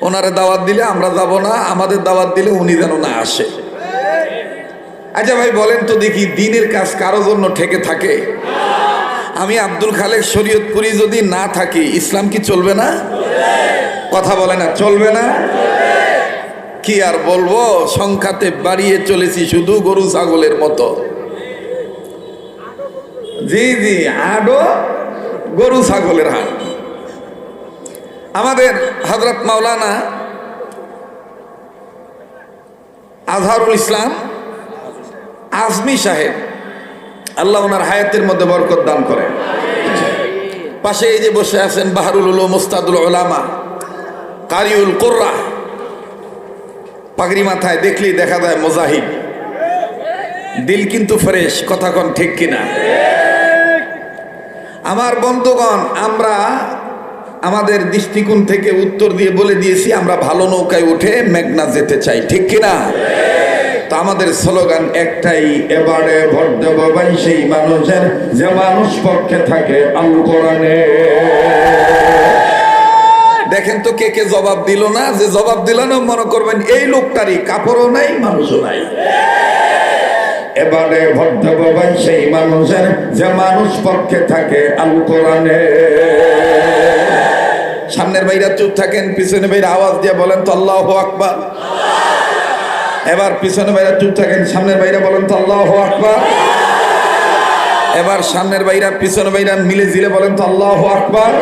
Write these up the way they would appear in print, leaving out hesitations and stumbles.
ওনারে দাওয়াত দিলে আমরা যাব না, আমাদের দাওয়াত দিলে উনি যেন না আসে। আচ্ছা ভাই বলেন তো দেখি, দিনের কাজ কারো জন্য ঠেকে থাকে? আমি আব্দুল খালেক শরীয়তপুরি যদি না থাকি, ইসলাম কি চলবে না? কথা বলে না, চলবে না? কি আর বলবো, সংখ্যাতে বাড়িয়ে চলেছি শুধু গরু ছাগলের মতো। জি জি, হাটও গরু ছাগলের হাট। আমাদের হযরত মাওলানা আজহারুল ইসলাম আজমি সাহেব, আল্লাহ ওনার হায়াতের মধ্যে বরকত দান করেন। পাশে এই যে বসে আছেন বাহরুল উলুম মুস্তাদুল উলামা কারিউল কুররা, পাগড়ি মাথায় দেখলেই দেখা যায় মুজাহিদ, দিল কিন্তু ফ্রেশ। কথা কোন ঠিক কিনা? আমার বন্ধুগণ, আমরা আমাদের দৃষ্টিকোণ থেকে উত্তর দিয়ে বলে দিয়েছি আমরা ভালো নৌকায় উঠে মেঘনা যেতে চাই, ঠিক কিনা? তো আমাদের স্লোগান একটাই, এবারে ভোট দেব ভাই সেই মানুষের যে মানুষ পক্ষে থাকে আল কোরআনে। দেখেন তো কে কে জবাব দিল না? যে জবাব দিল না মনে করবেন এই লোকটারই কাপড়ও নাই, মানুষও নাই। এবারে ভোট দেব ভাই সেই মানুষের যে মানুষ পক্ষে থাকে আল কোরআনে। সামনের ভাইরা চুপ থাকেন, পিছনে ভাইরা আওয়াজ দিয়ে বলেন তো আল্লাহু আকবার। এবার পিছনে ভাইরা চুপ থাকেন, সামনের ভাইরা বলেন তো আল্লাহু আকবার। এবার সামনের ভাইরা পিছনে ভাইরা মিলে জিলে বলেন তো আল্লাহু আকবার।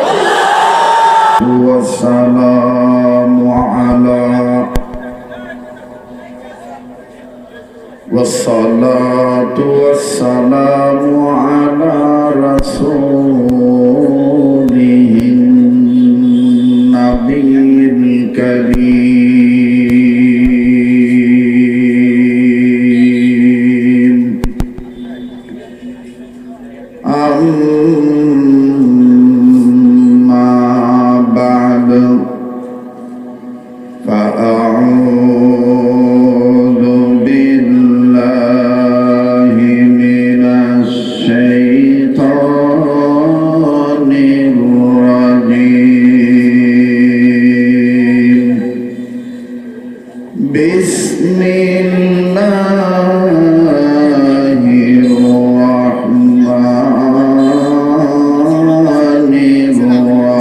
والصلاة والسلام على رسوله النبي الكريم أما بعد فأعوذ بالله من الشيطان الرجيم بسم الله الرحمن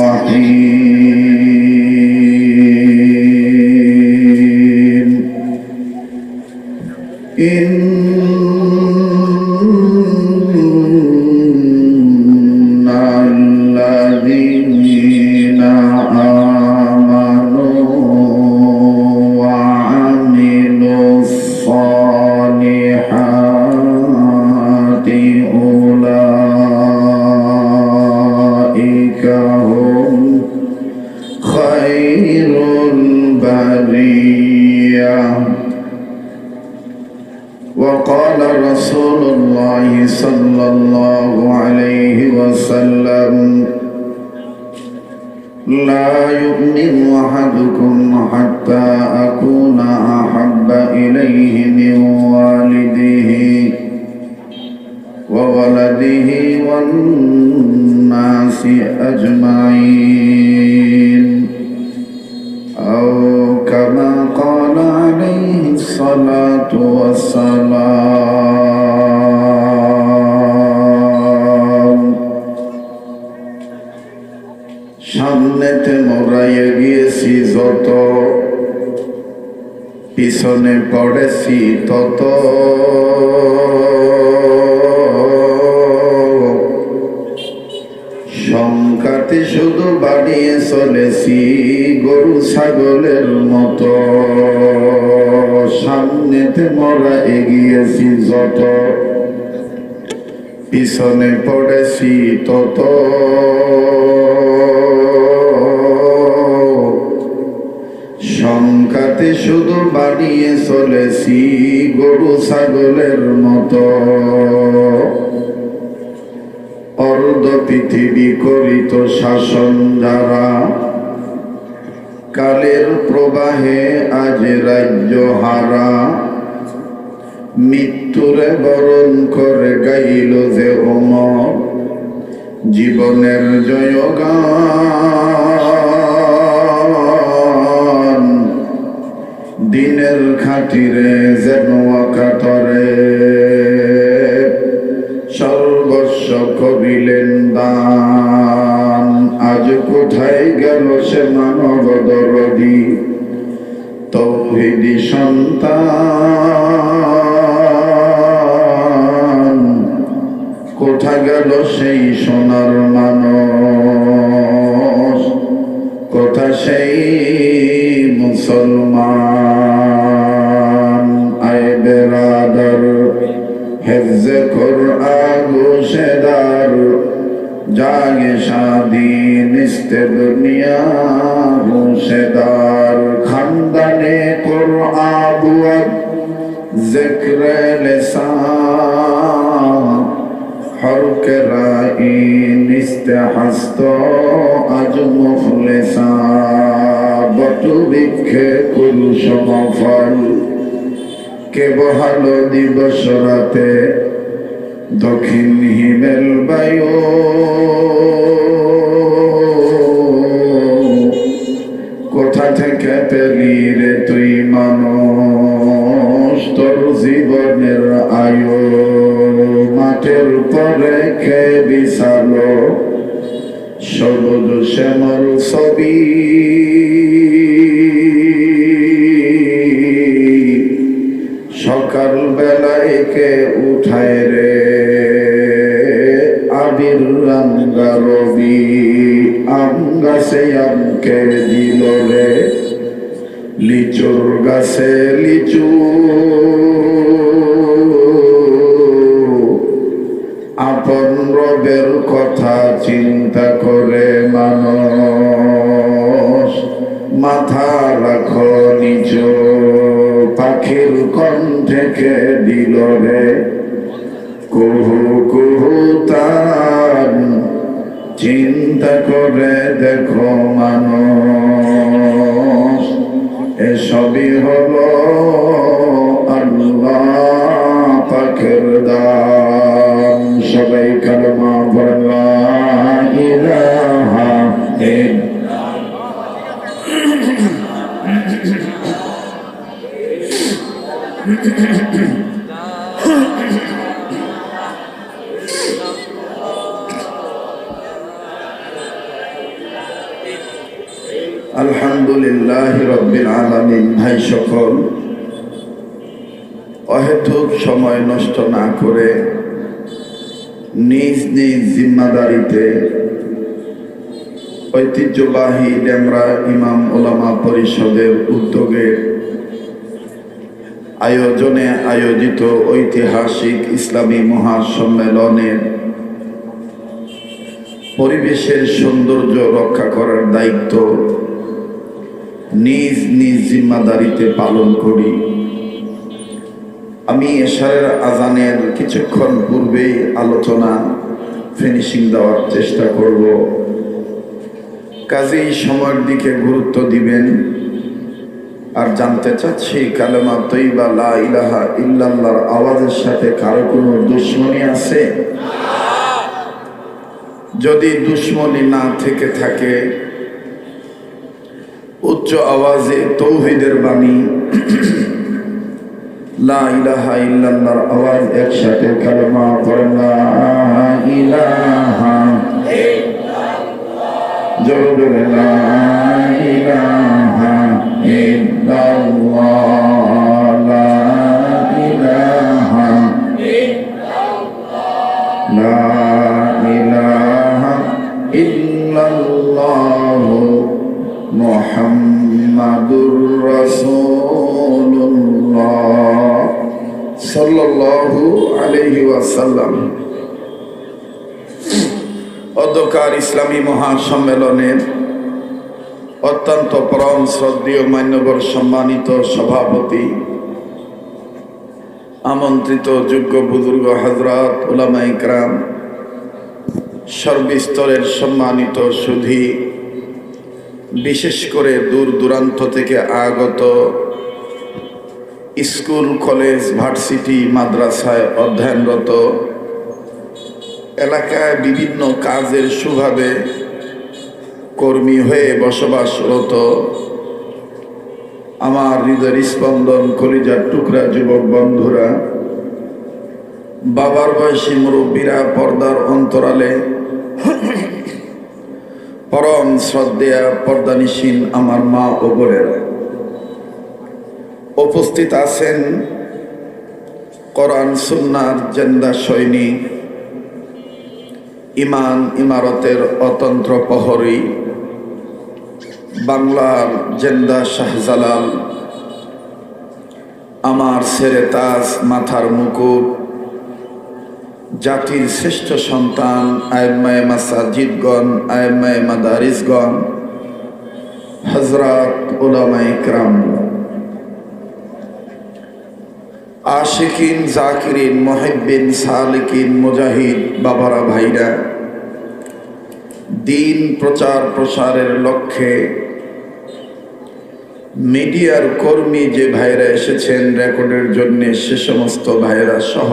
الرحيم إن الذين آمنوا وعملوا الصالحات أولئك هم خير البرية. وقال رسول الله صلى الله عليه وسلم لا يؤمن أحدكم حتى أكون أحب إليه من والده وولده والناس أجمعين أو كما قال عليه الصلاة والسلام। সামনেতে মোরা এগিয়েছি যত, পিছনে পড়েছি তত, সংখ্যাতে শুধু বাড়িয়ে চলেছি গরু ছাগলের মতো। সামনেতে মোরা এগিয়েছি যত, পিছনে পড়েছি তত, সংখ্যাতে শুধু বাড়িয়ে চলেছি গরু ছাগলের মতো। অর্ধ পৃথিবী করিত শাসন যারা, কালের প্রবাহে আজ রাজ্য হারা, মৃত্যুরে বরণ করে গাইল যে অমর জীবনের জয়গান। দিনের খাতিরে যেন কাতরে সর্বস্ব করিলেন দান। আজ কোথায় গেল সে মানব দরদি তৌহিদি সন্তান? কোথা গেল সেই সোনার মানুষ? কোথা সেই মুসলমান? আয় বেরাদার হেফজে কুরআন গোশেদার জাগে শাদি নিস্তে দুনিয়া গোশেদার খানদানে কুরআন বুয়াদ জিক্রে লিসান হর কে রাই নিস্তে হস্ত আজ মুফলিসা বটু বৃক্ষে কুল সমফল কে বহালো দিবস রাতে দক্ষিণ হিমেল বায়ু কোথা থেকে পেলি রে তুই মানুষ তোর জীবনের আয়ু? মাঠের পরে কে বিছালো সবুজ শ্যামল ছবি সকাল বেলায় কে উঠায় রে আবির রাঙ্গা রবি? আম গাছে আমকে দিল রে লিচুর গাছে লিচু আপন রবের কথা চিন্তা করে মানুষ মাথা রাখো নিচু। পাখির কণ্ঠে কে দিল রে কুহু কুহু তান? চিন্তা করে দেখো মানুষ এসবই হলো আল্লাহ পাকের দান। সবাই কালেমা পড়েন লা ইলাহা আলহামদুলিল্লাহ রাব্বিল আলামিন। ভাই সকল, অহেতুক সময় নষ্ট না করে নিজ নিজ জিম্মাদারিতে ঐতিহ্যবাহী ডেমরা ইমাম ওলামা পরিষদের উদ্যোগে আয়োজনে আয়োজিত ঐতিহাসিক ইসলামী মহাসম্মেলনের পরিবেশের সৌন্দর্য রক্ষা করার দায়িত্ব নিজ নিজ জিম্মাদারিতে পালন করি। আমি এশারের আজানের কিছুক্ষণ পূর্বেই আলোচনা ফিনিশিং দেওয়ার চেষ্টা করব। কাজেই সময়ের দিকে গুরুত্ব দিবেন। আর জানতে চাচ্ছি, কালেমা তৈবা লা ইলাহা ইল্লাল্লাহর আওয়াজের সাথে কারো কোনো দুশ্মনী আছে? যদি দুশ্মনী না থেকে থাকে, উচ্চ আওয়াজে তৌহিদের বাণী লা ইলাহা ইল্লাল্লাহর আওয়াজ একসাথে কালেমা পড়েন লা ইলাহা ইল্লাল্লাহ। জোরে জোরে লা ইলাহা ইল্লাল্লাহ, লা ইলাহা ইল্লাল্লাহ, লা ইলাহা ইল্লাল্লাহ মুহাম্মাদুর রাসূলুল্লাহ সাল্লাল্লাহু আলাইহি ওয়াসাল্লাম। অধ্যকার ইসলামী মহাসম্মেলনের অত্যন্ত পরম শ্রদ্ধেয় মান্যবর সম্মানিত সভাপতি, আমন্ত্রিত যোগ্য বুজুর্গ হযরত উলামা ইকরাম, সর্বস্তরের সম্মানিত সুধী, বিশেষ করে দূর দূরান্ত থেকে আগত স্কুল, কলেজ, ভার্সিটি, মাদ্রাসায় অধ্যয়নরত, এলাকায় বিভিন্ন কাজের সুবাদে কর্মী হয়ে বসবাসরত আমার হৃদয়ের স্পন্দন কলিজার টুকরা যুবক বন্ধুরা, বাবার বয়সী মুরব্বীরা, পর্দার অন্তরালে পরম শ্রদ্ধেয়া পর্দানিসীন আমার মা ও বোনেরা, উপস্থিত আছেন কোরআন সুন্নাহর জেন্দা সৈনিক, ইমান ইমারতের অতন্ত্র প্রহরী, বাংলার জেন্দা শাহজালাল, আমার সেরে তাজ, মাথার মুকুট, জাতির শ্রেষ্ঠ সন্তান, আইম্মায়ে মাসাজিদগণ, আইম্মায়ে মাদারিসগণ, হযরত উলামায়ে ইকরাম, আশিকিন, জাকিরিন, মুহিব্বিন, সালিকিন, মুজাহিদ বাবারা, ভাইরা, দিন প্রচার প্রসারের লক্ষ্যে মিডিয়ার কর্মী যে ভাইরা এসেছেন রেকর্ডের জন্য, সে সমস্ত ভাইরা সহ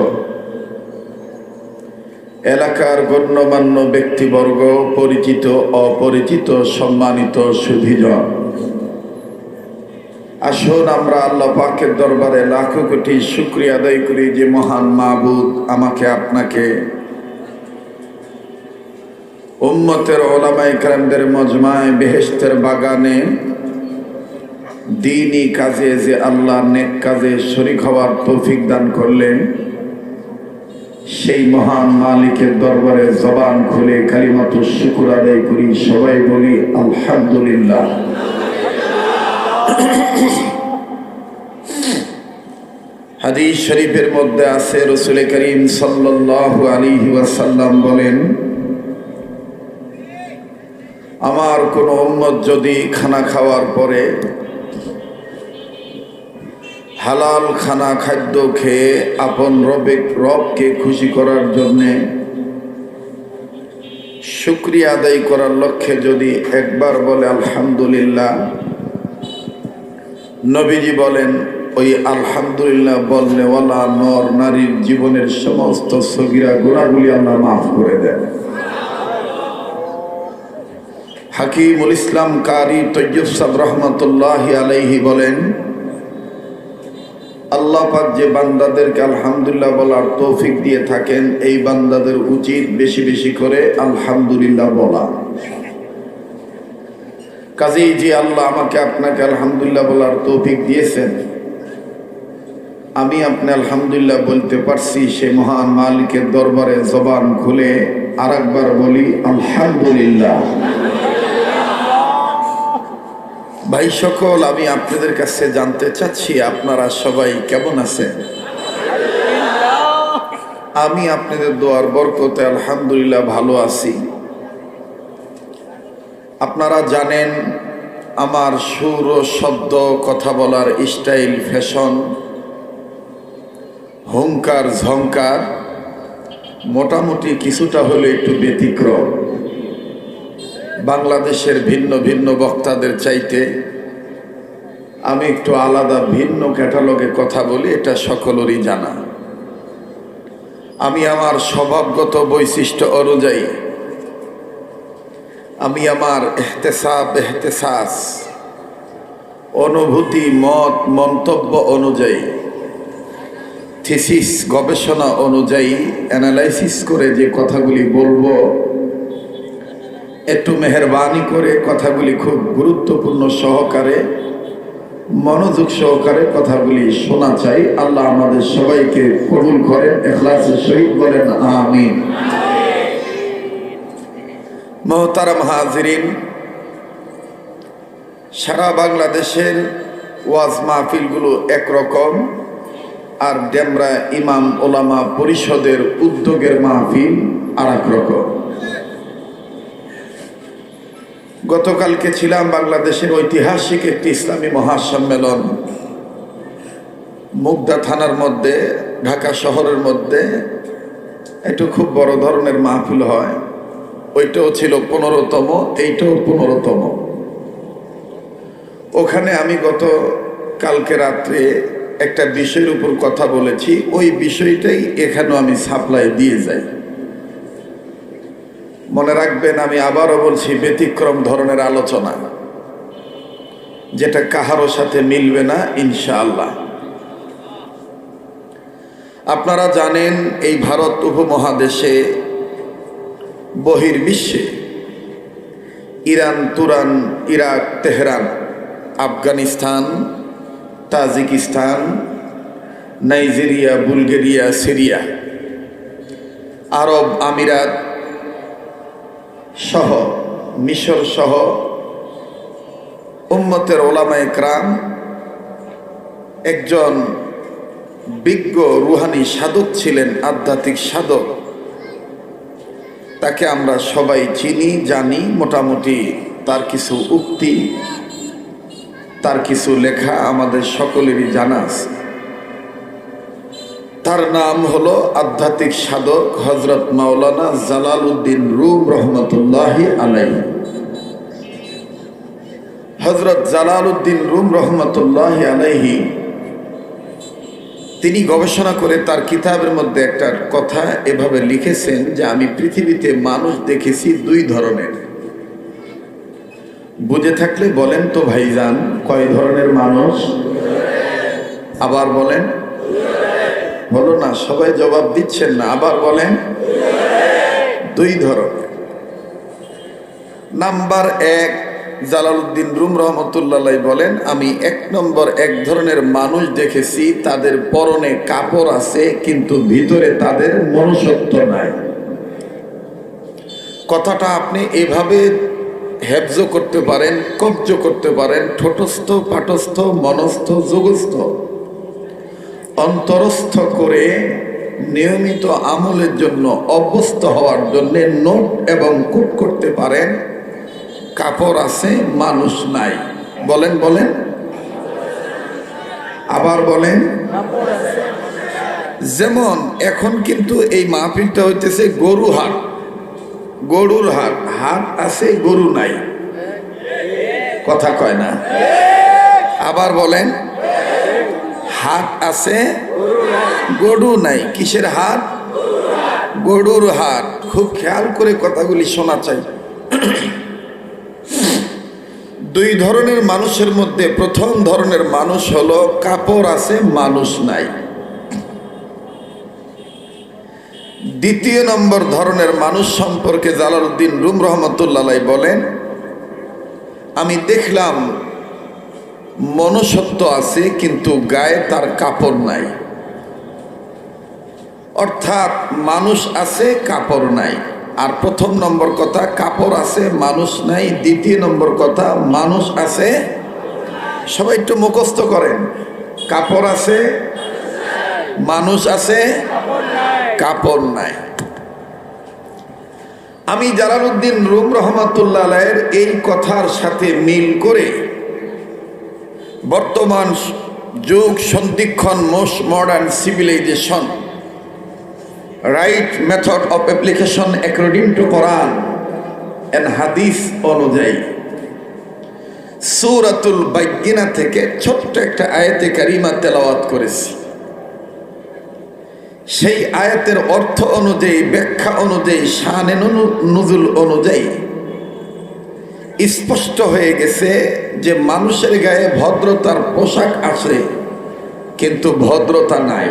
এলাকার গণ্যমান্য ব্যক্তিবর্গ, পরিচিত অপরিচিত, সম্মানিত সুধীজন, আসুন আমরা আল্লাহ পাকের দরবারে লাখো কোটি শুকরিয়া আদায় করি যে মহান মাবুদ আমাকে আপনাকে উম্মতের উলামায়ে কেরামদের মজমায়ে বেহেশতের বাগানে দ্বীনি কাজে যে আল্লাহ নেক কাজে শরীক হওয়ার তৌফিক দান করলেন, সেই মহান মালিকের দরবারে জবান খুলে কালিমাতুশ শুকর আদায় করি। সবাই বলি আলহামদুলিল্লাহ। হাদিস শরীফের মধ্যে আছে, রাসূল করিম সাল্লাল্লাহু আলাইহি ওয়াসাল্লাম বলেন, আমার কোন উম্মত যদি খানা খাওয়ার পরে হালাল খানা খাদ্য খেয়ে আপন রবকে খুশি করার জন্যে শুকরিয়া আদায় করার লক্ষ্যে যদি একবার বলে আলহামদুলিল্লাহ, নবীজি বলেন ওই আলহামদুলিল্লাহ বলনেওয়ালা নর নারীর জীবনের সমস্ত সগীরা গুনাহগুলি আল্লাহ মাফ করে দেন। হাকিমুল ইসলাম কারি তৈয়ব সাহেব রহমতুল্লাহি আলাইহি বলেন, আল্লাহ পাক যে বান্দাদেরকে আলহামদুলিল্লাহ বলার তৌফিক দিয়ে থাকেন, এই বান্দাদের উচিত বেশি বেশি করে আলহামদুলিল্লাহ বলা। কাজেই যে আল্লাহ আমাকে আপনাকে আলহামদুলিল্লাহ বলার তৌফিক দিয়েছেন, আমি আপনি আলহামদুলিল্লাহ বলতে পারছি, সে মহান মালিকের দরবারে জবান খুলে আরেকবার বলি আলহামদুলিল্লাহ। ভাই সকল, আমি আপনাদের কাছে জানতে চাচ্ছি আপনারা সবাই কেমন আছেন? আমি আপনাদের দোয়ার বরকতে আলহামদুলিল্লাহ ভালো আছি। আপনারা জানেন আমার সুর ও শব্দ, কথা বলার স্টাইল, ফ্যাশন, হুঙ্কার ঝংকার মোটামুটি কিছুটা হলে একটু ব্যতিক্রম। বাংলাদেশের ভিন্ন ভিন্ন বক্তাদের চাইতে আমি একটু আলাদা, ভিন্ন ক্যাটালগে কথা বলি, এটা সকলেরই জানা। আমি আমার স্বভাবগত বৈশিষ্ট্য অনুযায়ী, আমি আমার এহতেসাস, অনুভূতি, মত, মন্তব্য অনুযায়ী, থিসিস, গবেষণা অনুযায়ী অ্যানালাইসিস করে যে কথাগুলি বলবো, একটু মেহেরবানি করে কথাগুলি খুব গুরুত্বপূর্ণ সহকারে, মনোযোগ সহকারে কথাগুলি শোনা চাই। আল্লাহ আমাদের সবাইকে কবুল করেন, ইখলাসের সহিত বলেন আমিন। মোহতারাম হাজিরিন, সারা বাংলাদেশের ওয়াজ মাহফিলগুলো একরকম, আর ডেমরা ইমাম ওলামা পরিষদের উদ্যোগের মাহফিল আর এক রকম। গতকালকে ছিলাম বাংলাদেশের ঐতিহাসিক একটি ইসলামী মহাসম্মেলন, মুগদা থানার মধ্যে, ঢাকা শহরের মধ্যে একটু খুব বড় ধরনের মাহফিল হয়। ওইটাও ছিল 15তম, এইটাও 15তম। ওখানে আমি গত কালকে রাত্রে একটা বিষয়ের উপর কথা বলেছি, ওই বিষয়টাই এখানেও আমি সাপ্লাই দিয়ে যাই। মনে রাখবেন, আমি আবারও বলছি, ব্যতিক্রম ধরনের আলোচনা। যেটা কাহারও সাথে মিলবে না ইনশাআল্লাহ। আপনারা জানেন এই ভারত উপমহাদেশে বহির্বিশ্বে Iran, Turan, Iraq, Tehran, Afghanistan, Tajikistan, Nigeria, Bulgaria, Syria, আরব আমিরাত সহ, মিশর সহ উম্মতের ওলামায়ে কেরাম একজন বিজ্ঞ রুহানি সাধক ছিলেন, আধ্যাত্মিক সাধক। তাকে আমরা সবাই চিনি, জানি। মোটামুটি তার কিছু উক্তি, তার কিছু লেখা আমাদের সকলেরই জানা আছে। তার নাম হলো আধ্যাত্মিক সাধক হযরত মাওলানা জালালউদ্দিন রুম রহমতুল্লাহি আলাইহি। হযরত জালালউদ্দিন রুম রহমতুল্লাহি আলাইহি তিনি গবেষণা করে তার কিতাবের মধ্যে একটা কথা এভাবে লিখেছেন যে আমি পৃথিবীতে মানুষ দেখেছি দুই ধরনের। বুঝে থাকলে বলেন তো ভাইজান, কয় ধরনের মানুষ? আবার বলেন। বলো না, সবাই জবাব দিচ্ছেন না। আবার বলেন। দুই ধরনের। নাম্বার এক, জালালউদ্দিন রুম রহমতুল্লাহ বলেন আমি এক ধরনের মানুষ দেখেছি, তাদের পরনে কাপড় আছে কিন্তু ভিতরে তাদের মনুষ্যত্ব নাই। কথাটা আপনি এভাবে হেফজ করতে পারেন, কব্জ করতে পারেন, ঠোঁটস্থ, পাটস্থ, মনস্থ, যোগস্থ, অন্তরস্থ করে নিয়মিত আমলের জন্য অভ্যস্ত হওয়ার জন্য নোট এবং কুট করতে পারেন। কাপড় আছে, মানুষ নাই। বলেন বলেন। আবার বলেন। যেমন এখন কিন্তু এই মাহফিলটা হইতেছে গরু হাট, গরুর হাট। হাট আছে, গরু নাই। কথা কয় না। আবার বলেন। হাট আছে, গরু নাই। কিসের হাট? গরুর হাট। খুব খেয়াল করে কথাগুলি শোনা চাই। দুই ধরনের মানুষের মধ্যে প্রথম ধরনের মানুষ হলো কাপড় আছে, মানুষ নাই। দ্বিতীয় নম্বর ধরনের মানুষ সম্পর্কে জালালউদ্দিন রুম রহমতুল্লাহ বলেন আমি দেখলাম মনুষ্যত্ব আছে কিন্তু গায়ে তার কাপড় নাই। অর্থাৎ মানুষ আছে, কাপড় নাই। আর প্রথম নম্বর কথা, কাপড় আছে, মানুষ নাই। দ্বিতীয় নম্বর কথা, মানুষ আছে। সবাই একটু মুখস্থ করেন। কাপড় আছে, মানুষ আছে, কাপড় নাই। আমি জালালউদ্দিন রুম রহমতুল্লাহ আলাইহির এই কথার সাথে মিল করে বর্তমান যুগ সন্ধিক্ষণ, most modern civilization, right method of application according to Quran and hadith অনুযায়ী সূরাতুল বাইয়িনা থেকে ছোট্ট একটা আয়াতে কারিমা তেলাওয়াত করেছি। সেই আয়াতের অর্থ অনুযায়ী, ব্যাখ্যা অনুযায়ী, শানে নুজুল অনুযায়ী স্পষ্ট হয়ে গেছে যে মানুষের গায়ে ভদ্রতার পোশাক আছে কিন্তু ভদ্রতা নাই।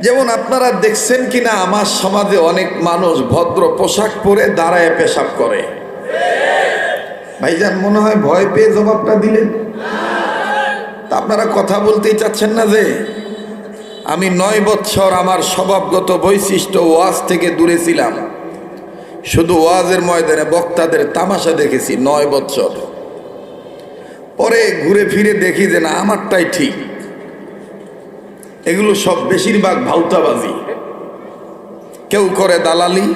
যেমন আপনারা দেখছেন কিনা আমার সমাজে অনেক মানুষ ভদ্র পোশাক পরে দাঁড়ায় পেশাব করে। ভাইজান মনে হয় ভয় পেয়ে জবাবটা দিলেন। তা আপনারা কথা বলতেই চাচ্ছেন না যে আমি 9 বছর আমার স্বভাবগত বৈশিষ্ট্য ওয়াজ থেকে দূরে ছিলাম, শুধু ওয়াজের ময়দানে বক্তাদের তামাশা দেখেছি 9 বছর। পরে ঘুরে ফিরে দেখি যে না, আমারটাই ঠিক। এগুলো সব বেশিরভাগ ভাউতাবাজি। কেউ করে দালালি,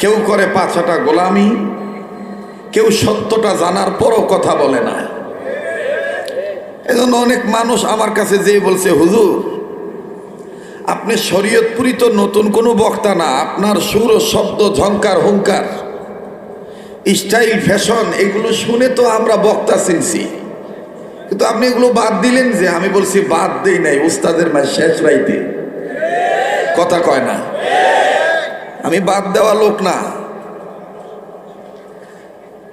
কেউ করে পাছাটা গোলামি, কেউ সত্যটা জানার পরও কথা বলে না। এজন্য অনেক মানুষ আমার কাছে যেয়ে বলছে, হুজুর আপনি শরীয়তপুরি তো নতুন কোনো বক্তা না, আপনার সুর, শব্দ, ঝংকার, হুঙ্কার, স্টাইল, ফ্যাশন এগুলো শুনে তো আমরা বক্তা চিনছি, কিন্তু আপনি এগুলো বাদ দিলেন যে? আমি বলছি বাদ দেই নাই, উস্তাদের মাঝে শেষ রাইতে। কথা কয় না। আমি বাদ দেওয়া লোক না।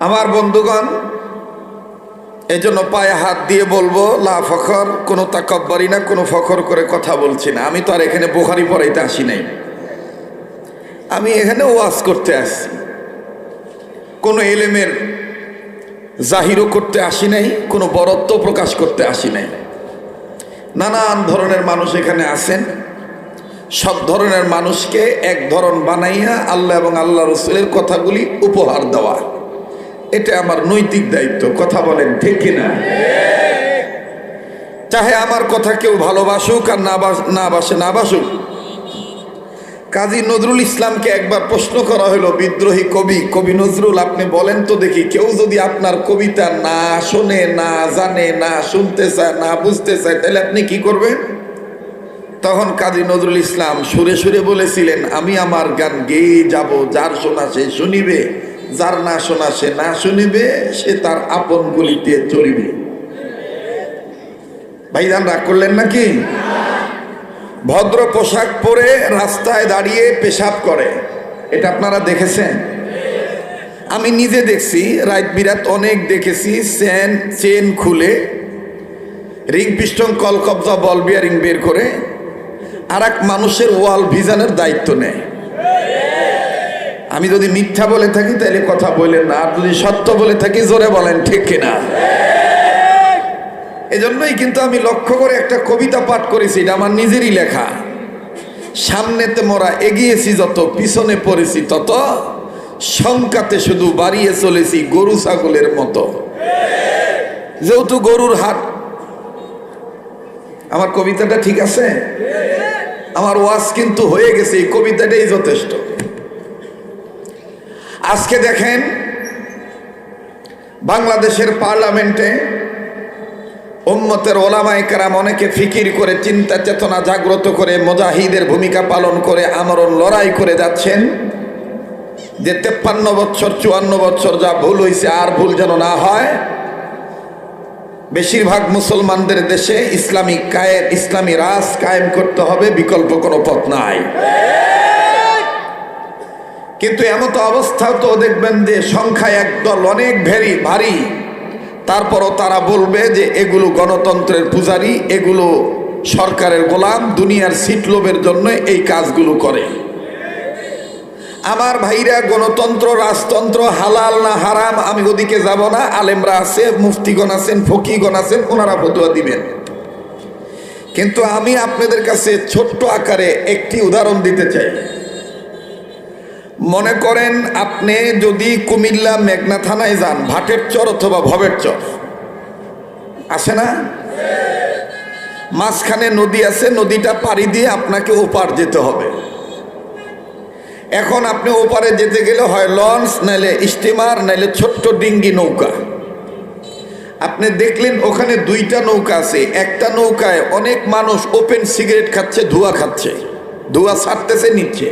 আমার বন্ধুগণ, এজন্য পায়ে হাত দিয়ে বলবো, লা ফখর, কোনো তাকাব্বুরি না, কোনো ফখর করে কথা বলছি না। আমি তো আর এখানে বুখারী পড়াইতে আসি নাই, আমি এখানে ওয়াজ করতে আসছি। কোনো এলেমের জাহিরও করতে আসি নাই, কোনো বরত্ব প্রকাশ করতে আসি নাই। নানান ধরনের মানুষ এখানে আছেন, সব ধরনের মানুষকে এক ধরন বানাইয়া আল্লাহ এবং আল্লাহ রসুলের কথাগুলি উপহার দেওয়া, এটা আমার নৈতিক দায়িত্ব। কথা বলেন ঠিক কিনা? চাহে আমার কথা কেউ ভালোবাসুক আর না বাসুক। কাজী নজরুল ইসলামকে একবার প্রশ্ন করা হলো, বিদ্রোহী কবি নজরুল, আপনি বলেন তো দেখি, কেউ যদি আপনার কবিতা না শোনে, না জানে, না শুনতে চায়, না বুঝতে চায়, তাহলে আপনি কি করবেন? তখন কাজী নজরুল ইসলাম সুরে সুরে বলেছিলেন, আমি আমার গান গেয়ে যাব, যার শোনা সে শুনিবে, যার না শোনা সে না শুনিবে, সে তার আপন গলিতে চলিবে। ভাইজান রাগ করলেন নাকি? ভদ্র পোশাক পরে রাস্তায় দাঁড়িয়ে পেশাব করে, এটা আপনারা দেখেছেন? আমি নিজে দেখছি, রাত বিরাত অনেক দেখেছি। চেন খুলে রিং পিস্টন কল কবজা বল বিয়ারিং বের করে আর এক মানুষের ওয়াল ভিজানোর দায়িত্ব নেয়। আমি যদি মিথ্যা বলে থাকি তাহলে কথা বলেন না, আর যদি সত্য বলে থাকি জোরে বলেন ঠিক কিনা। এজন্যই কিন্তু আমি লক্ষ্য করে একটা কবিতা পাঠ করেছি, এটা আমার নিজেরই লেখা। সামনেতে মোরা এগিয়েছি যত, পিছনে পড়েছি তত, শঙ্কাতে শুধু বাড়িয়ে চলেছি গরু ছাগলের মতো। যেহেতু গরুর হাট। আমার কবিতাটা ঠিক আছে? আমার ওয়াজ কিন্তু হয়ে গেছে, এই কবিতাটাই যথেষ্ট। আজকে দেখেন বাংলাদেশের পার্লামেন্টে উম্মতের ওলামায়ে কেরাম অনেকে ফিকির করে, চিন্তা চেতনা জাগ্রত করে, মুজাহিদের ভূমিকা পালন করে, আমরণ লড়াই করে যাচ্ছেন যে 53 বছর 54 বছর যা ভুল হয়েছে আর ভুল যেন না হয়। বেশিরভাগ মুসলমানদের দেশে ইসলামী রাজ কায়েম করতে হবে, বিকল্প কোনো পথ নাই। কিন্তু এমতো অবস্থাও তো দেখবেন যে সংখ্যায় একদল অনেক ভারী, তারপরও তারা বলবে যে এগুলো গণতন্ত্রের পূজারী, এগুলো সরকারের গোলাম, দুনিয়ার সিটলোভের জন্য এই কাজগুলো করে। আমার ভাইরা, গণতন্ত্র রাজতন্ত্র হালাল না হারাম আমি ওদিকে যাব না। আলেমরা আছে, মুফতিগণ আছেন, ফকিগণ আছেন, ওনারা ফতোয়া দিবেন। কিন্তু আমি আপনাদের কাছে ছোট্ট আকারে একটি উদাহরণ দিতে চাই। মনে করেন আপনি যদি কুমিল্লা মেঘনা থানায় যান, ভাটের চর অথবা ভবের চর আছে না, মাঝখানে নদী আছে, নদীটা পাড়ি দিয়ে আপনাকে ওপার যেতে হবে। এখন আপনি ওপারে যেতে গেলে হয় লঞ্চ, নাইলে স্টিমার, নাইলে ছোট্ট ডিঙ্গি নৌকা। আপনি দেখলেন ওখানে দুইটা নৌকা আছে, একটা নৌকায় অনেক মানুষ ওপেন সিগারেট খাচ্ছে, ধোঁয়া খাচ্ছে, ধোঁয়া ছাড়তেছে নিচ্ছে।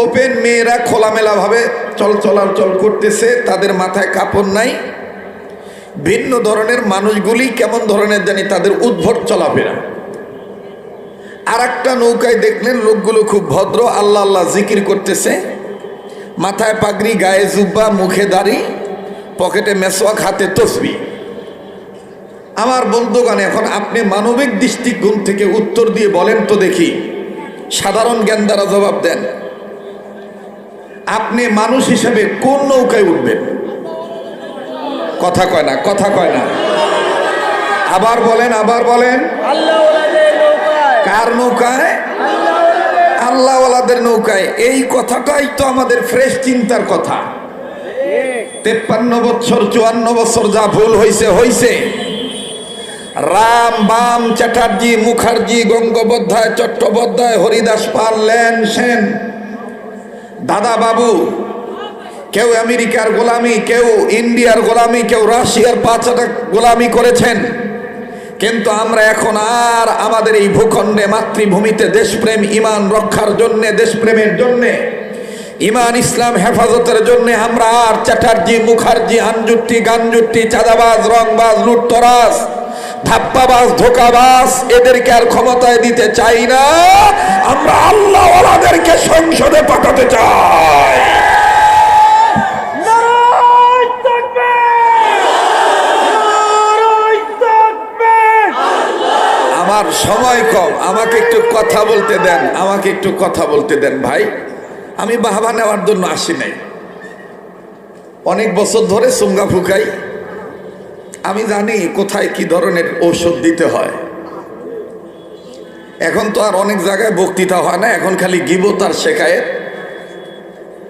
ওপেন মেয়েরা খোলামেলা ভাবে চলাচল করতেছে, তাদের মাথায় কাপড় নাই। ভিন্ন ধরনের মানুষগুলি কেমন ধরনের জানি তাদের উদ্ভট চলাফেরা। আর একটা নৌকায় দেখলেন লোকগুলো খুব ভদ্র, আল্লাহ আল্লাহ জিকির করতেছে, মাথায় পাগড়ি, গায়ে জুব্বা, মুখে দাড়ি, পকেটে মেসওয়াক, হাতে তসবিহ। আমার বন্ধুগণ, এখন আপনি মানবিক দৃষ্টিকোণ থেকে উত্তর দিয়ে বলেন তো দেখি, সাধারণ জ্ঞান দ্বারা জবাব দেন, আপনি মানুষ হিসেবে কোন নৌকায় উঠবেন? কথা কয় না, কথা কয় না। আবার বলেন, আবার বলেন। কার নৌকায়? আল্লাহওয়ালাদের নৌকায়। এই কথাটাই তো আমাদের ফ্রেশ চিন্তার কথা। 53 বছর 54 বছর যা ভুল হয়েছে। রাম, বাম, চ্যাটার্জি, মুখার্জি, গঙ্গোপাধ্যায়, চট্টোপাধ্যায়, হরিদাস পাল, লেন সেন, দাদা বাবু, কেউ আমেরিকার গোলামি, কেউ ইন্ডিয়ার গোলামি, কেউ রাশিয়ার পাঁচটা গোলামি করেছেন। কিন্তু আমরা এখন আর আমাদের এই ভূখণ্ডে, মাতৃভূমিতে দেশপ্রেম, ইমান রক্ষার জন্য, দেশপ্রেমের জন্য, ইমান ইসলাম হেফাজতের জন্য আমরা আর চ্যাটার্জি, মুখার্জি, আনজুট্টি, গানজুট্টি, চাঁদাবাজ, রংবাজ, লুটতরাজ, ধাপ্পাবাজ, ধোকাবাজ এদেরকে আর ক্ষমতায় দিতে চাই না। আমরা আল্লাহওয়ালাদেরকে সংসদে পাঠাতে চাই। সময় কম, আমাকে একটু কথা বলতে দেন, আমাকে একটু কথা বলতে দেন ভাই। আমি বাহবা নেওয়ার জন্য আসি নাই, অনেক বছর ধরে সুঙ্গা ফুকাই, আমি জানি কোথায় কি ধরনের ঔষধ দিতে হয়। এখন তো আর অনেক জায়গায় বক্তৃতা হয় না, এখন খালি গিবত আর শেখায়েত।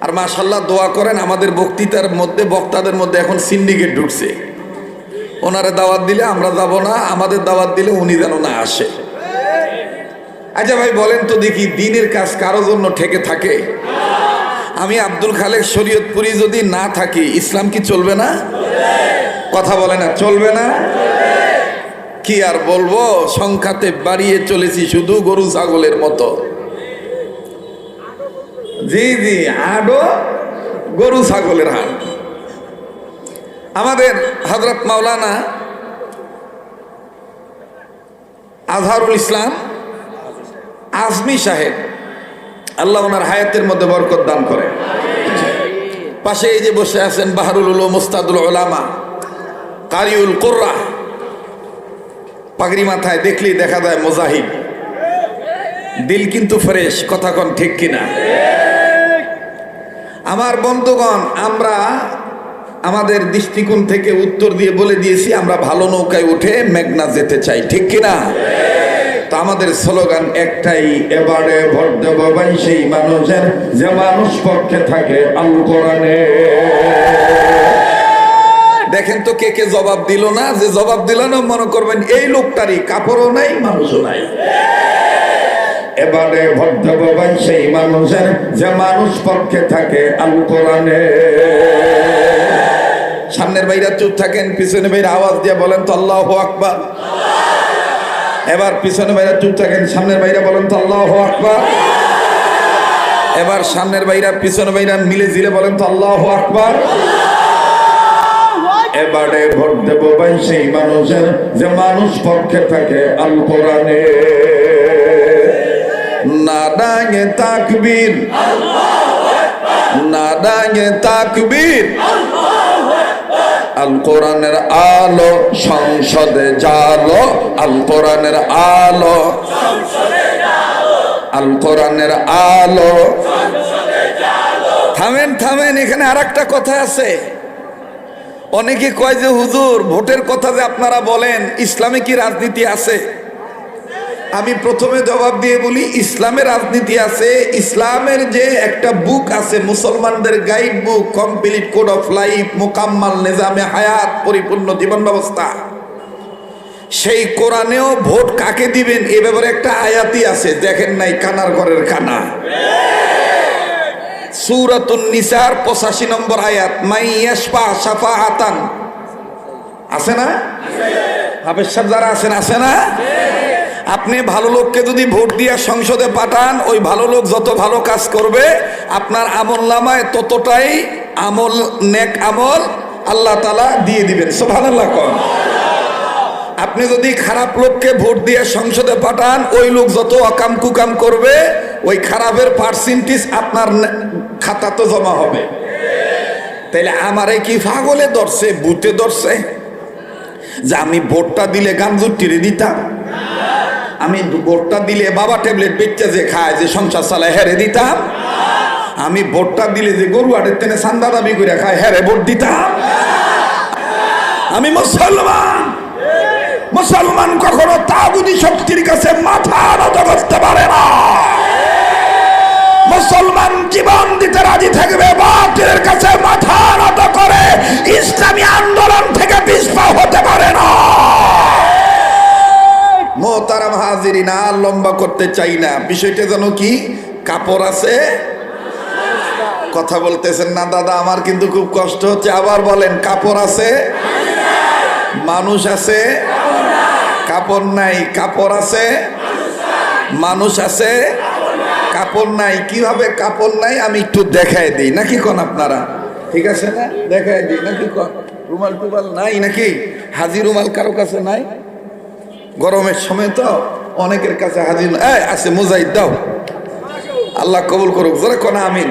আর মাশাল্লাহ দোয়া করেন, আমাদের বক্তৃতার মধ্যে বক্তাদের মধ্যে এখন সিন্ডিকেট ঢুকছে। ওনারে দাওয়াত দিলে আমরা যাব না, আমাদের দাওয়াত দিলে উনি যেন না আসে। আচ্ছা ভাই বলেন তো দেখি, দিনের কাজ কারো জন্য ঠেকে থাকে? আমি আব্দুল খালেক শরীয়তপুরি যদি না থাকি, ইসলাম কি চলবে না? কথা বলে না, চলবে না? কি আর বলবো, সংখ্যাতে বাড়িয়ে চলেছি শুধু গরু ছাগলের মতো। জি জি, আডো গরু ছাগলের হাট। আমাদের হযরত মাওলানা আজহারুল ইসলাম আজমি সাহেব, আল্লাহ ওনার হায়াতের মধ্যে বরকত দান করে। পাশে এই যে বসে আছেন বাহরুল উলুম মুস্তাদুল উলামা কারিউল কুররা, পাগড়ি মাথায় দেখলেই দেখা যায় মুজাহিদ, দিল কিন্তু ফ্রেশ, কথা কোন ঠিক কিনা? আমার বন্ধুগণ, আমরা আমাদের দৃষ্টিকোণ থেকে উত্তর দিয়ে বলে দিয়েছি আমরা ভালো নৌকায় উঠে মেঘনা যেতে চাই, ঠিক কিনা? তো আমাদের স্লোগান একটাই, এবারে ভোট দেব ভাই সেই মানুষের যে মানুষ পক্ষে থাকে আল কোরআনে। দেখেন তো কে কে জবাব দিল না, যে জবাব দিল না মনে করবেন এই লোকটারই কাপড়ও নাই মানুষও নাই। এবারে ভোট দেব ভাই সেই মানুষের যে মানুষ পক্ষে থাকে আল কোরআনে। সামনের ভাইরা চুপ থাকেন, পিছনে ভাইরা আওয়াজ দিয়ে বলেন তো আল্লাহু আকবার। এবার পিছনে ভাইরা চুপ থাকেন, সামনের ভাইরা বলেন তো আল্লাহু আকবার। এবার সামনের ভাইরা পিছনে ভাইরা মিলে জিলে বলেন তো আল্লাহু আকবার। এবারে ভোট দেব ভাই সেই মানুষের যে মানুষ পক্ষে থাকে আল কোরআনে। নারায়ে তাকবীর, নারায়ে তাকবীর। আল কোরআনের আলো সংসদে জালো, আল কোরআনের আলো, আল কোরআনের আলো। থামেন থামেন, এখানে আর একটা কথা আছে। অনেকে কয় যে হুজুর ভোটের কথা যে আপনারা বলেন, ইসলামে কি রাজনীতি আছে? আমি প্রথমে জবাব দিয়ে বলি, ইসলামে রাজনীতি আছে। ইসলামের যে একটা বুক আছে, মুসলমানদের guide book, complete code of life, মুকাম্মাল নিজামে হায়াত, পরিপূর্ণ জীবন ব্যবস্থা, সেই কোরআনেও ভোট কাকে দিবেন এ ব্যাপারে একটা আয়াতই আছে। দেখেন নাই? কানার ঘরের কানা, সূরাতুন নিসার 85 নম্বর আয়াত, মাই ইয়াশফা শাফাআতান, আছে না? হাফেজ সাহেব যারা আছেন, আছে না? আপনি ভালো লোককে যদি ভোট দিয়ে সংসদে পাঠান, ওই ভালো লোক যত ভালো কাজ করবে আপনার আমলনামায় ততটাই আমল, নেক আমল আল্লাহ তাআলা দিয়ে দিবেন। সুবহানাল্লাহ কোন। আপনি যদি খারাপ লোককে ভোট দিয়ে সংসদে পাঠান, ওই লোক যত অকাম কুকাম করবে ওই খারাপের পার্সেন্টেজ আপনার খাতা তো জমা হবে। তাইলে আমারে কি পাগলে ধরছে, ভূতে ধরছে যে আমি ভোটটা দিলে গাঞ্জুর টিরে দিতাম, আমি ভোটটা দিলে বাবা ট্যাবলেট বেচতে যে খায় যে সংসার চালায় হেরে দিতাম, আমি ভোটটা দিলে যে গরু আটের টেনে চান্দা দাবি করে খায় হেরে ভোট দিতাম? আমি মুসলমান, মুসলমান কখনো তাগুতি শক্তির কাছে মাথা নত করতে পারে না। মুসলমান জীবন দিতে রাজি থাকবে, বাতিলের কাছে মাথা নত করে ইসলামী আন্দোলন থেকে পিছপা হতে পারে না। মোহতারাম হাজিরিন, আর লম্বা করতে চাই না। বিষয়টা যেন কি, কাপড় আছে, কথা বলতেছেন না দাদা, আমার কিন্তু খুব কষ্ট হচ্ছে। আবার বলেন, কাপড় আছে, মানুষ আছে, কাপড় নাই। কাপড় আছে, মানুষ আছে, কাপড় নাই। কিভাবে কাপড় নাই আমি একটু দেখাই দিই, নাকি কোন আপনারা? ঠিক আছে না? দেখাই দিই নাকি কোন? রুমাল টুমাল নাই নাকি? হাজি রুমাল কারো কাছে নাই? গরমের সময় তো অনেকের কাছে হাজির আছে। মুজাহিদ দাও, আল্লাহ কবুল করুক, জোরে কোন আমিন।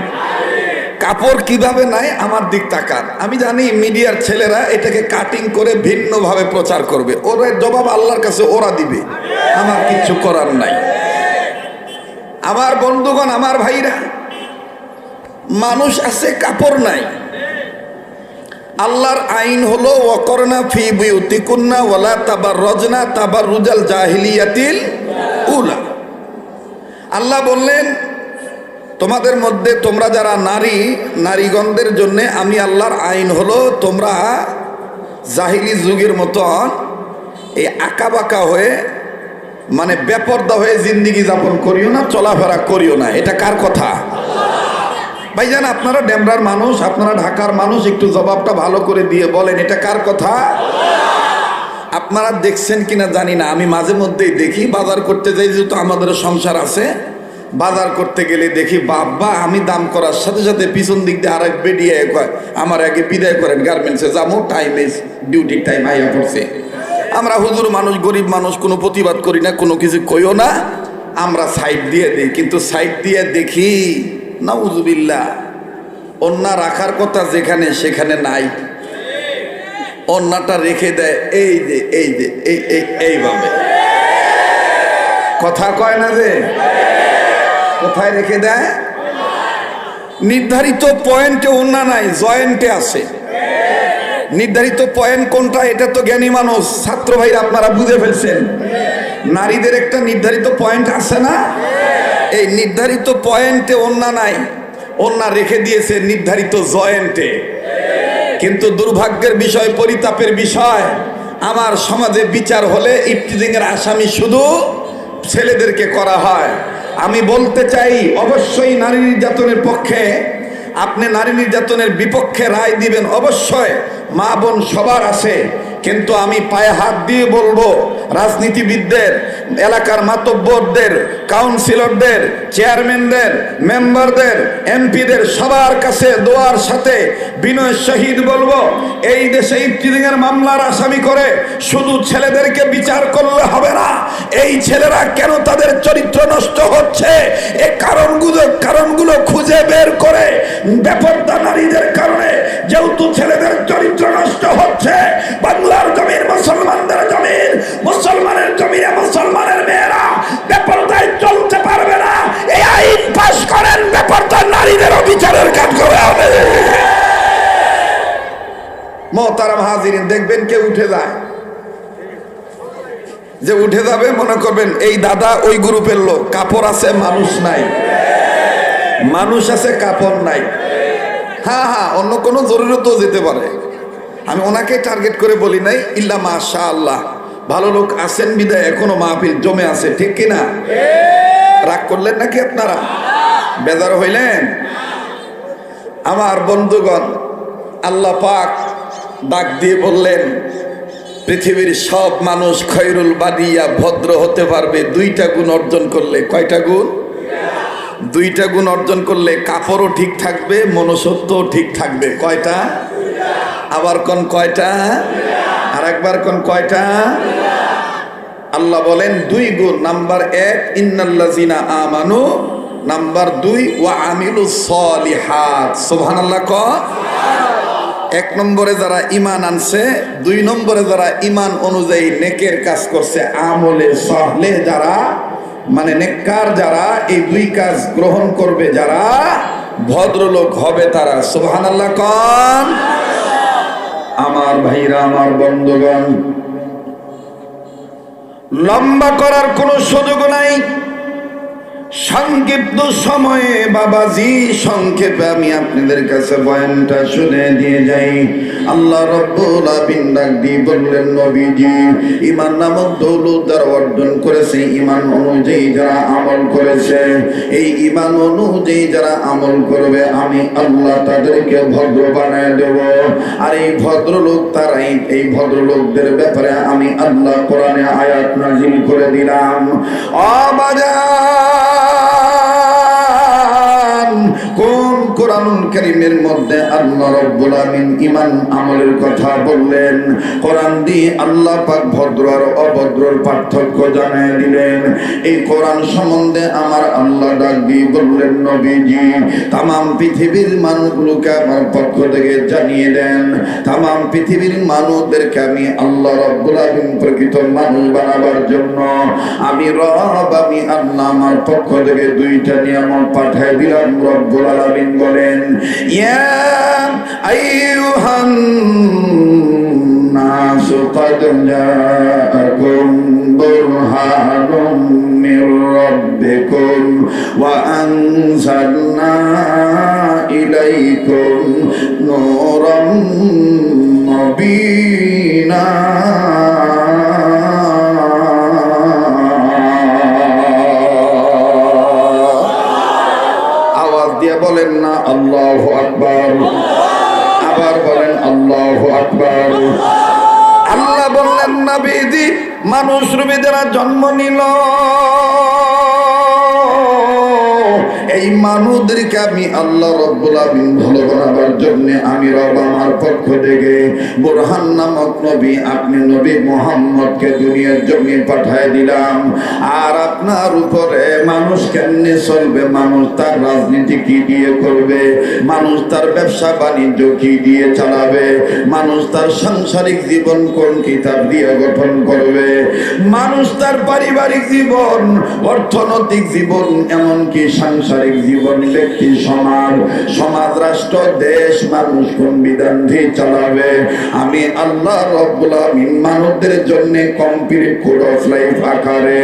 কাপড় কিভাবে নাই আমার দিক তাকান। আমি জানি মিডিয়ার ছেলেরা এটাকে কাটিং করে ভিন্নভাবে প্রচার করবে, ওরা জবাব আল্লাহর কাছে ওরা দিবে, আমার কিচ্ছু করার নাই। আমার বন্ধুগণ, আমার ভাইরা, মানুষ আছে কাপড় নাই। আল্লাহর আইন হলো ওয়াকরনা ফি বুয়ুতিকুন্না ওয়ালা তাবাররাজনা তাবাররুজাল জাহিলিয়াতিল উলা। আল্লাহ বললেন তোমাদের মধ্যে তোমরা যারা নারীগণদের জন্য আমি আল্লাহর আইন হলো তোমরা জাহিলি যুগের মতন এই আঁকাবাঁকা হয়ে মানে বেপর্দা হয়ে জিন্দিগি যাপন করিও না, চলাফেরা করিও না। এটা কার কথা? ভাইজান, আপনারা ডেমরার মানুষ, আপনারা ঢাকার মানুষ, একটু জবাবটা ভালো করে দিয়ে বলেন এটা কার কথা? আপনারা দেখছেন কিনা জানি না, আমি মাঝে মধ্যেই দেখি বাজার করতে যাই, যেহেতু আমাদের সংসার আছে, বাজার করতে গেলে দেখি বাবা, আমি দাম করার সাথে সাথে পিছন দিক দিয়ে আরেক বেরিয়ে কয় আমার আগে বিদায় করেন, গার্মেন্টসে যাবো, টাইম ইজ ডিউটির টাইম আইয়া পড়ছে। আমরা হুজুর মানুষ, গরিব মানুষ, কোনো প্রতিবাদ করি না, কোনো কিছু কইও না, আমরা সাইড দিয়ে দিই। কিন্তু সাইড দিয়ে দেখি নাউজুবিল্লাহ, ওন্না রাখার কথা যেখানে সেখানে নাই, ওন্নাটা রেখে দেয় এই যে এই যে এইভাবে। কথা কয় না যে, কোথায় রেখে দেয়? নির্ধারিত পয়েন্টে ওন্না নাই, জয়েন্টে আছে। নির্ধারিত পয়েন্ট কোনটা এটা তো জ্ঞানী মানুষ, ছাত্র ভাইরা আপনারা বুঝে ফেলছেন। নারীদের একটা নির্ধারিত পয়েন্ট আছে না? এই নির্ধারিত পয়েন্টে ওন্না নাই, ওন্না রেখে দিয়েছে নির্ধারিত জয়েন্টে। কিন্তু দুর্ভাগ্যের বিষয়, পরিতাপের বিষয়, আমার সমাজে বিচার হলে ইফতিজিংয়ের আসামি শুধু ছেলেদেরকে করা হয়। আমি বলতে চাই, অবশ্যই নারী নির্যাতনের পক্ষে, আপনি নারী নির্যাতনের বিপক্ষে রায় দিবেন, অবশ্যই মা বোন সবার আছে। কিন্তু আমি পায়ে হাত দিয়ে বলবো, রাজনীতিবিদদের, এলাকার মাতব্বরদের, কাউন্সিলরদের, চেয়ারম্যানদের, মেম্বারদের, এমপিদের সবার কাছে দোয়ার সাথে বিনয় শহীদ বলবো, এই দেশে ইফতিজিংয়ের মামলার আসামি করে শুধু ছেলেদেরকে বিচার করলে হবে না। এই ছেলেরা কেন তাদের চরিত্র নষ্ট হচ্ছে, এই কারণগুলো খুঁজে বের করে, বেপরদা নারীদের কারণে যেহেতু ছেলেদের চরিত্র নষ্ট হচ্ছে, বাংলার জমির মুসলমানদের জমির, মুসলমানের জমিনে মুসলমানের মেয়েরা বেপরদায় চলতে পারবে না। এই আইন পাশ করেন, বেপরদা নারীদেরও বিচারের কাজ করে হবে। মোহতারাম হাজিরিন, দেখবেন কেউ উঠে যায়, যে উঠে যাবে মনে করবেন এই দাদা ওই গ্রুপের লোক, কাপড় আছে মানুষ নাই, মানুষ আছে কাপড় নাই। হ্যাঁ হ্যাঁ, অন্য কোনো জরুরতও যেতে পারে, আমি ওনাকে টার্গেট করে বলি নাই। ইল্লা মাশাআল্লাহ, ভালো লোক আছেন বিদায় এখনো মাহফিল জমে আছে, ঠিক কিনা? রাগ করলেন নাকি আপনারা? বেজার হইলেন? আমার বন্ধুগণ, আল্লাহ পাক ডাক দিয়ে বললেন, পৃথিবীর সব মানুষ খৈরুল বাদিয়া, ভদ্র হতে পারবে দুইটা গুণ অর্জন করলে। কয়টা গুণ? দুইটা গুণ অর্জন করলে কাপড়ও ঠিক থাকবে, মনুষ্যত্বও ঠিক থাকবে। কয়টা? আবার কোন কয়টা? আর একবার কোন কয়টা? আল্লাহ বলেন দুই গুণ। নাম্বার 1 ইন্নাল্লাযিনা আমানু, নাম্বার 2 ওয়া আমিলুস সলিহাত। সুবহানাল্লাহ। ক 1 নম্বরে যারা ঈমান আনছে, 2 নম্বরে যারা ঈমান অনুযায়ী নেকের কাজ করছে, আমলে সালেহ যারা, মানে নেককার যারা, এই 2 কাজ গ্রহণ করবে যারা, ভদ্রলোক হবে তারা। সুবহানাল্লাহ। কোন? আমার ভাইরা, আমার বন্ধুগণ, লম্বা করার কোনো সুযোগ নাই। সংক্ষিপ্ত সময়ে বাবাজি, সংক্ষেপে আমি আপনাদের কাছে বয়ানটা শুনে দিয়ে যাই। আল্লাহ রাব্বুল আলামিন ডাক দিয়ে বললেন, নবীজি, ঈমান নামক দৌলত যারা অর্জন করেছে, ঈমান অনুযায়ী যারা আমল করেছে, এই ঈমান অনুযায়ী যারা আমল করবে, আমি আল্লাহ তাদেরকে ভদ্র বানায় দেব। আর এই ভদ্রলোক তারাই, এই ভদ্রলোকদের ব্যাপারে আমি আল্লাহ কোরআনে আয়াত নাযিল করে দিলাম। ঈমান, কোন কোরআনুল কারীমের মধ্যে আল্লাহ রাব্বুল আলামিন ঈমান আমলের কথা বললেন? কোরআন দিয়ে আল্লাহ পাক ভদ্র আর অভদ্রর পার্থক্য জানিয়ে দিলেন। এই কোরআন সম্বন্ধে আমার আল্লাহ ডাক দিয়ে বললেন, নবীজি তামাম পৃথিবীর মানুষগুলোকে আমার পক্ষ থেকে জানিয়ে দেন, তামাম পৃথিবীর মানুষদেরকে আমি আল্লাহ রাব্বুল আলামিন প্রকৃত মানুষ বানাবার জন্য আমি রব, আমি আল্লাহ আমার পক্ষ থেকে দুইটা নিয়ামত পাঠিয়ে দিলাম। রব্বুল আলামিন বলেন, ইয়া আইয়ুহান নাস ক্বাদ জাআকুম বুরহানুম মির রাব্বিকুম ওয়া আনজালনা ইলাইকুম নূরাম মুবিনা। আওয়াজ দিয়ে বলেন না আল্লাহু আকবার, আবার বলেন আল্লাহু আকবার। আল্লাহ বললেন, নবীজি মানুষ রূপে যারা জন্ম নিল এই মানুষদেরকে আমি আল্লাহ রাব্বুল আলামিন ভালো বানাবার জন্য আমি রব আমার পক্ষ থেকে বুরহান নামক নবী আপনি নবী মুহাম্মদকে দুনিয়ার জন্য পাঠিয়ে দিলাম। আর আপনার উপরে মানুষ কেমনে চলবে, মানুষ তার রাজনীতি কি দিয়ে করবে, মানুষ তার ব্যবসা বাণিজ্য কি দিয়ে চালাবে, মানুষ তার সাংসারিক জীবন কোন কিতাব দিয়ে গঠন করবে, মানুষ তার পারিবারিক জীবন, অর্থনৈতিক জীবন, এমনকি সাংসারিক জীবন, ব্যক্তি সমাজ, রাষ্ট্র, দেশ, মানুষ কোন বিধান দিয়ে চালাবে, আমি আল্লাহ রাব্বুল আলামিন মানুষদের জন্য কমপ্লিট কোড অফ লাইফ আকারে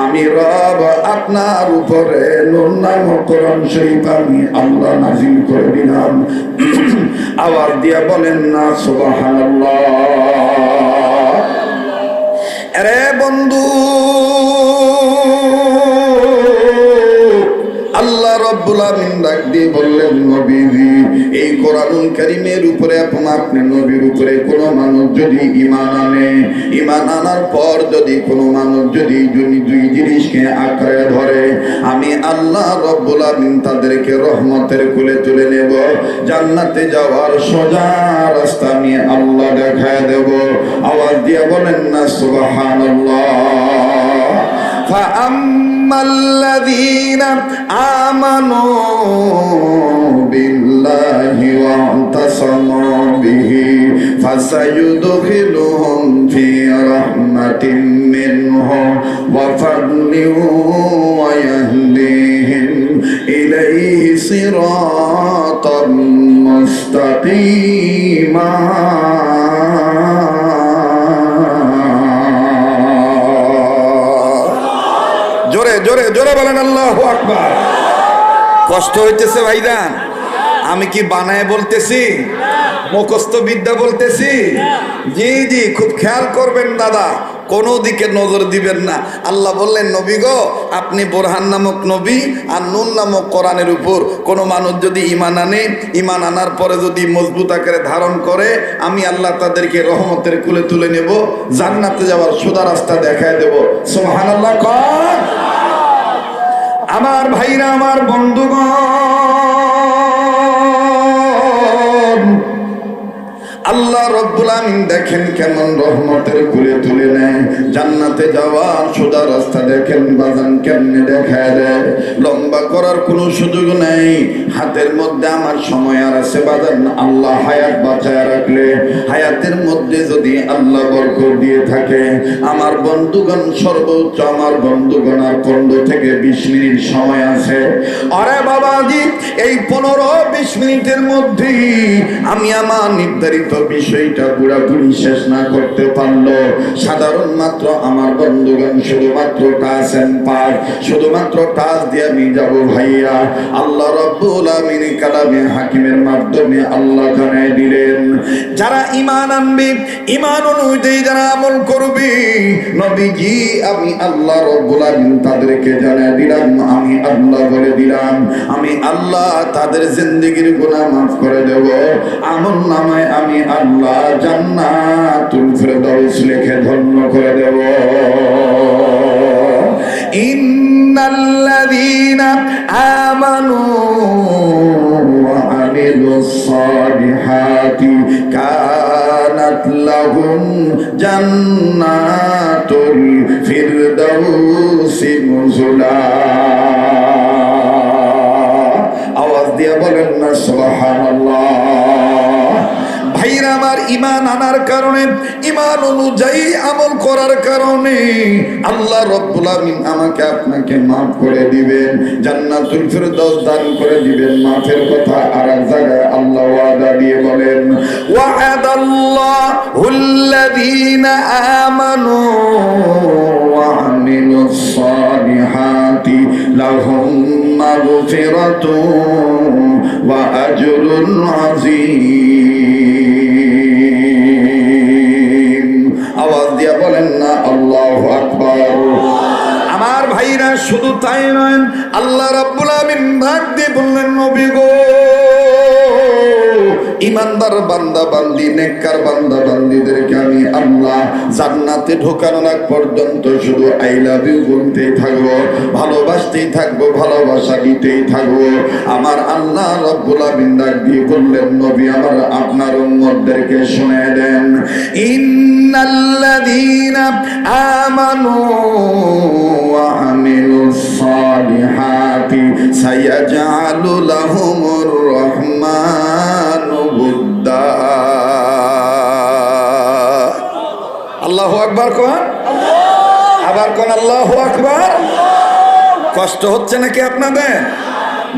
আমি রব আপনার উপরে নূর নামক কোরআন শরীফ আমি আল্লাহ নাযিল করে দিলাম। আওয়াজ দিয়ে বলেন না সুবহানাল্লাহ। আরে বন্ধু, আল্লাহ রাব্বুল আলামিন ডাক দিয়ে বললেন, নবীজি এই কোরআনুল কারীমের উপরে আপনি নবীর উপরে কোন মানুষ যদি ঈমান আনে, ঈমান আনার পর যদি কোন মানুষ যদি দুই জিনিসকে আঁকড়ে ধরে, আমি আল্লাহ রাব্বুল আলামিন তাদেরকে রহমতের কোলে তুলে নেব, জান্নাতে যাওয়ার সোজা রাস্তা আমি আল্লাহ দেখায় দেব। আওয়াজ দিয়ে বলেন না সুবহানাল্লাহ। فأما الذين آمنوا بالله واعتصموا به فسيدخلهم في رحمة منه وفضل ويهديهم إليه صراطا مستقيما। জোরে জোরে জোরে বলেন আল্লাহু আকবার। কষ্ট হইতেছে ভাইজান? আমি কি বানায় বলতেছি, মুখস্থ বিদ্যা বলতেছি? জি জি, খুব খেয়াল করবেন দাদা, কোনো দিকে নজর দিবেন না। আল্লাহ বললেন, নবী গো আপনি বোরহান নামক নবী আর নুন নামক কোরআনের উপর কোনো মানুষ যদি ঈমান আনে, ঈমান আনার পরে যদি মজবুত আকারে ধারণ করে, আমি আল্লাহ তাদেরকে রহমতের কুলে তুলে নেব, জান্নাতে যাওয়ার সোজা রাস্তা দেখায় দেব। সুবহানাল্লাহ কর। আমার ভাইরা, আমার বন্ধুগণ, আল্লাহ রাব্বুল আলামিন দেখেন কেমন রহমতের কুলে তুলে নেয়, জান্নাতে যাওয়ার সোজা রাস্তা দেখেন বাজান কেমনে দেখায় দেয়। লম্বা করার কোনো সুযোগ নেই, হাতের মধ্যে আমার সময় আর আছে বাজান। আল্লাহ হায়াত বাঁচায় রাখলে, হায়াতের মধ্যে যদি আল্লাহ বরকত দিয়ে থাকে, আমার বন্ধুগণ সর্বোচ্চ আমার বন্ধুগণ আর 15 থেকে 20 মিনিট সময় আছে। আরে বাবাজি, এই 15-20 মিনিটের মধ্যে আমি আমার নির্ধারিত বিষয়টা পুরাপুরি শেষ না করতে পারলো, সাধারণ মাত্র আমার বন্ধুগণ শুধুমাত্র টাচ এন্ড পার, শুধুমাত্র টাচ দিয়ে আমি যাব ভাইয়া। আল্লাহ রাব্বুল আলামিন কালামে হাকিমের মাধ্যমে আল্লাহ জানাই দিলেন, যারা ঈমান আনবে, ঈমান অনুযায়ী যারা আমল করবে, নবীজি আমি আল্লাহ রাব্বুল আলামিন তাদেরকে জানাই দিলাম, আমি আল্লাহ বলে দিলাম, আমি আল্লাহ তাদের জিন্দেগির গুনাহ মাফ করে দেব। আমল নামায় আমি আল্লাহ জান্নাতুল ফিরদাউস লিখে ধন্য করে দেব। ইন্নাল্লাযীনা আমানু লাহুম জান্নাতুল ফিরদাউসি নুজুলা। আওয়াজ দিয়ে বলেন না সুবহানাল্লাহ। ভাইরা আমার, ইমান আনার কারণে, ইমান অনুযায়ী আমল করার কারণে আল্লাহ রাব্বুল আমিন আমাকে আপনাকে মাফ করে দিবেন, জান্নাতুল ফিরদাউস দান করে দিবেন। মাফের কথা আর এক জায়গায় আল্লাহ ওয়াদা দিয়ে বলেন, ওয়া'আদাল্লাহুল্লাযীনা আমানু ওয়া আমিলুস সালিহাতি লাহুম মাগফিরাতুন ওয়া আজরুন আযীম। আওয়াজ দিয়া বলেন না আল্লাহু আকবার। আমার ভাইরা, শুধু তাই নয়, আল্লাহ রাব্বুল আমিন ডাক দিয়ে বললেন, নবী গো, ইমানদার বান্দা বান্দি, নেককার বান্দা বান্দিদেরকে আমি আল্লাহ জান্নাতে ঢোকানো না পর্যন্ত শুধু আই লাভ ইউ বলতেই থাকবো, ভালোবাসতেই থাকবো, ভালোবাসা দিতেই থাকবো। আমার আল্লাহ রাব্বুল আমিন ডাক দিয়ে বললেন, নবী আমার আপনার উম্মতদেরকে শুনিয়ে দেন, ইন্নাল্লাযীনা আমানু ওয়া আমিলুস সালিহাতি সায়াজআলু লাহুমুর রহমানু বুদ্দা। আল্লাহু আকবার কোন, আবার কোন আল্লাহু আকবার। কষ্ট হচ্ছে নাকি আপনাদের?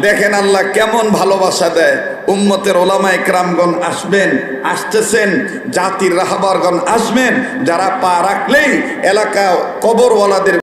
দেখেন আল্লাহ কেমন ভালোবাসা দেয়। উম্মতের ওলামা একরামগণ আসবেন, আসতেছেন, জাতির রাহবারগণ আসবেন, যারা পা রাখলেই এলাকা কবরওয়ালাদের